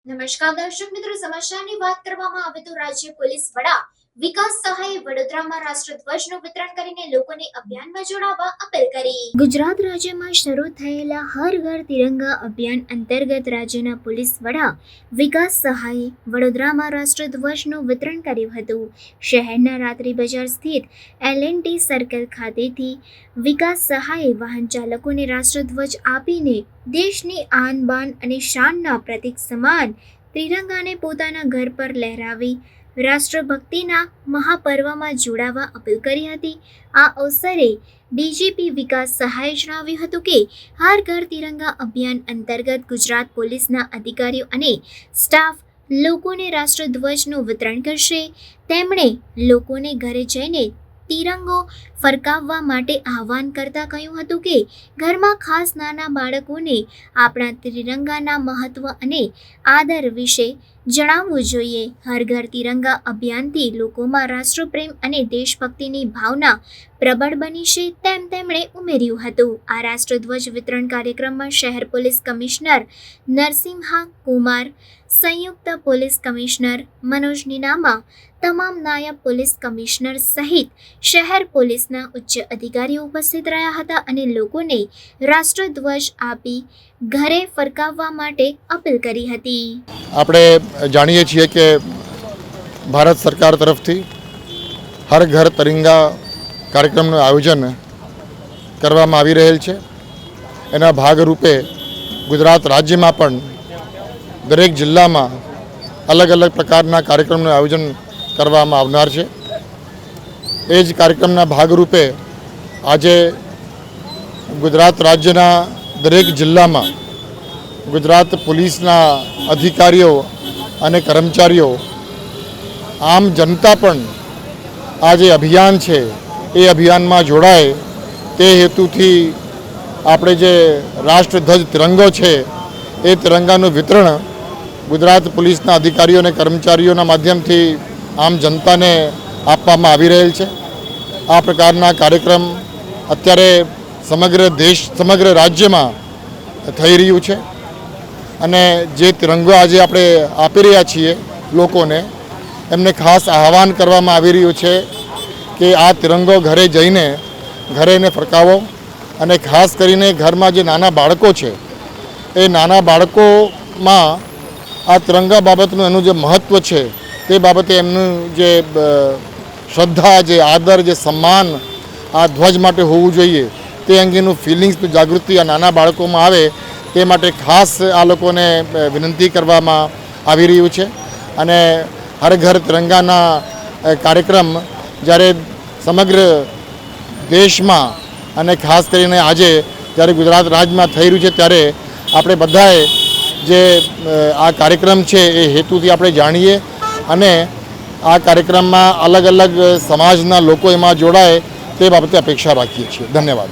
નમસ્કાર દર્શક મિત્રો, સમાચારની વાત કરવામાં આવે તો રાજ્ય પોલીસ વડા વિકાસ સહાયે વડોદરામાં રાષ્ટ્રધ્વજનું વિતરણ કરીને લોકોને અભિયાનમાં જોડાવા અપીલ કરી। ગુજરાત રાજ્યમાં શરૂ થયેલા હર ઘર તિરંગા અભિયાન અંતર્ગત રાજ્યના પોલીસ વડા વિકાસ સહાયે વડોદરામાં રાષ્ટ્રધ્વજનું વિતરણ કર્યું હતું। શહેરના રાત્રિ બજાર સ્થિત L&T સર્કલ ખાતેથી વિકાસ સહાયે વાહન ચાલકોને રાષ્ટ્રધ્વજ આપીને દેશની આન બાન અને શાનના પ્રતીક સમાન ત્રિરંગાને પોતાના ઘર પર લહેરાવી રાષ્ટ્રભક્તિના મહાપર્વમાં જોડાવા અપીલ કરી હતી। આ અવસરે ડીજીપી વિકાસ સહાયે જણાવ્યું હતું કે હર ઘર તિરંગા અભિયાન અંતર્ગત ગુજરાત પોલીસના અધિકારીઓ અને સ્ટાફ લોકોને રાષ્ટ્રધ્વજનું વિતરણ કરશે। તેમણે લોકોને ઘરે જઈને તિરંગો ફરકાવવા માટે આહવાન કરતા કહ્યું હતું કે ઘરમાં ખાસ નાના બાળકોને આપણા ત્રિરંગાના મહત્વ અને આદર વિશે જણાવવું જોઈએ। હર ઘર તિરંગા અભિયાનથી લોકોમાં રાષ્ટ્રપ્રેમ અને દેશભક્તિની ભાવના પ્રબળ બની છે તેમ તેમણે ઉમેર્યું હતું। આ રાષ્ટ્રધ્વજ વિતરણ કાર્યક્રમમાં શહેર પોલીસ કમિશનર નરસિંહા કુમાર, સંયુક્ત પોલીસ કમિશનર મનોજ નીનામા, તમામ નાયબ પોલીસ કમિશનર સહિત શહેર પોલીસના ઉચ્ચ અધિકારીઓ ઉપસ્થિત રહ્યા હતા અને લોકોને રાષ્ટ્રધ્વજ આપી ઘરે ફરકાવવા માટે અપીલ કરી હતી। આપણે જાણીએ છીએ કે ભારત સરકાર તરફથી હર ઘર તિરંગા કાર્યક્રમનું આયોજન કરવામાં આવી રહેલ છે। એના ભાગરૂપે ગુજરાત રાજ્યમાં પણ દરેક જિલ્લામાં અલગ અલગ પ્રકારના કાર્યક્રમનું આયોજન કરવામાં આવનાર છે। એ જ કાર્યક્રમના ભાગરૂપે આજે ગુજરાત રાજ્યના દરેક જિલ્લામાં ગુજરાત પોલીસના અધિકારીઓ અને કર્મચારીઓ, આમ જનતા પણ આ જે અભિયાન છે એ અભિયાનમાં જોડાય તે હેતુથી આપણે જે રાષ્ટ્રધ્વજ તિરંગો છે એ તિરંગાનું વિતરણ ગુજરાત પોલીસના અધિકારીઓ અને કર્મચારીઓના માધ્યમથી આમ જનતાને આપવામાં આવી રહેલ છે। આ પ્રકારના કાર્યક્રમ અત્યારે સમગ્ર રાજ્યમાં થઈ રહ્યું છે અને જે તિરંગો આજે આપણે આપી રહ્યા છીએ લોકોને, એમને ખાસ આહવાન કરવામાં આવી રહ્યું છે કે આ તિરંગો ઘરે જઈને ઘરે એને ફરકાવો અને ખાસ કરીને ઘરમાં જે નાના બાળકો છે એ નાના બાળકોમાં આ તિરંગા બાબતનું એનું જે મહત્ત્વ છે તે બાબતે એમનું જે શ્રદ્ધા, જે આદર, જે સન્માન આ ધ્વજ માટે હોવું જોઈએ તે અંગેનું ફિલિંગ્સનું જાગૃતિ આ નાના બાળકોમાં આવે તે માટે ખાસ આ લોકોને વિનંતી કરવામાં આવી રહ્યું છે। અને હર ઘર તિરંગાના કાર્યક્રમ જ્યારે સમગ્ર દેશમાં અને ખાસ કરીને આજે જ્યારે ગુજરાત રાજ્યમાં થઈ રહ્યું છે ત્યારે આપણે બધાએ જે આ કાર્યક્રમ છે એ હેતુથી આપણે જાણીએ અને આ કાર્યક્રમમાં અલગ અલગ સમાજના લોકો એમાં જોડાય તે બાબતે અપેક્ષા રાખીએ છીએ। ધન્યવાદ।